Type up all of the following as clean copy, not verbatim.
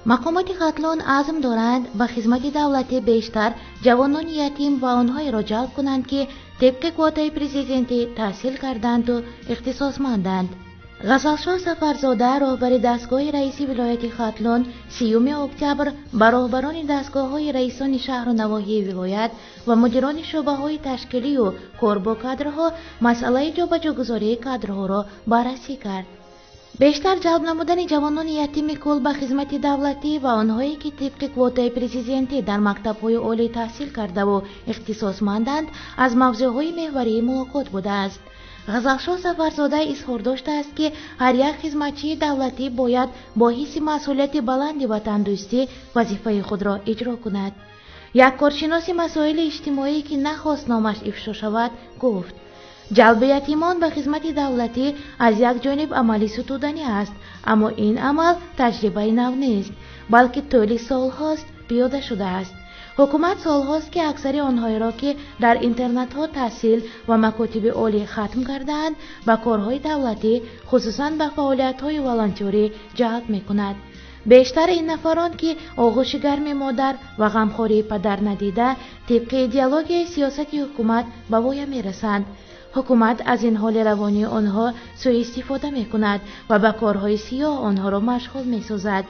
مقامات قتلان عزم دارند به خدمت دولتی بیشتر جوانان یتیم و آنهایی را جلب کنند که طبق کوتای پرزیدنتی تحصیل کردند و اختصاصمندند. غزالشاه سفرزاده راهبر دستگاه رئیسی ولایت ختلان 30 اکتبر به راهبران دستگاه‌های رئیسان شهر و نواحی ولایت و مدیران شعبه‌های تشکیلی و کوربو کادرها مسئله جابجاگذاری کادرها را بررسی کرد. بیشتر جلب نمودن جوانان یتیم کل به خدمت دولتی و آنهایی که طبق کوتای پرزیدنتی در مکتب‌های عالی تحصیل کرده و اختصاصمندند از موضوعهای محوری ملاقات بوده است. غزالشاه سفرزاده اظهار داشته است که هر یک خدمتچی دولتی باید با حس مسئولیت بلند وطندوستی وظیفه خود را اجرا کند. یک کارشناس مسائل اجتماعی که نخواست نامش افشا شود گفت: جلب یتیمان به خدمت دولتی از یک جانب عملی ستودنی است، اما این عمل تجربه نو نیست، بلکه طول سالهاست پیاده شده است. حکومت سالهاست که اکثر آنهایی را که در اینترنت ها تحصیل و مکاتب عالی ختم کردند به کارهای دولتی خصوصاً به فعالیت های والنتیری جلب می کند. بیشتر این نفران که آغوش گرم مادر و غمخواری پدر ندیده طبق ایدئولوژی سیاست حکومت به وای می رسند. حکومت از این حال روانی آنها سوء استفاده می کند و به کارهای سیاه آنها را مشغول می سازد.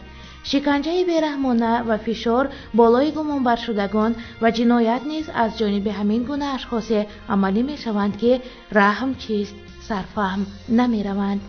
شکنجه بیرحمانه و فشار بالای گمانبر شدگان و جنایت نیز از جانب همین گونه اشخاص عملی می شوند که رحم چیست سرفهم نمی روند.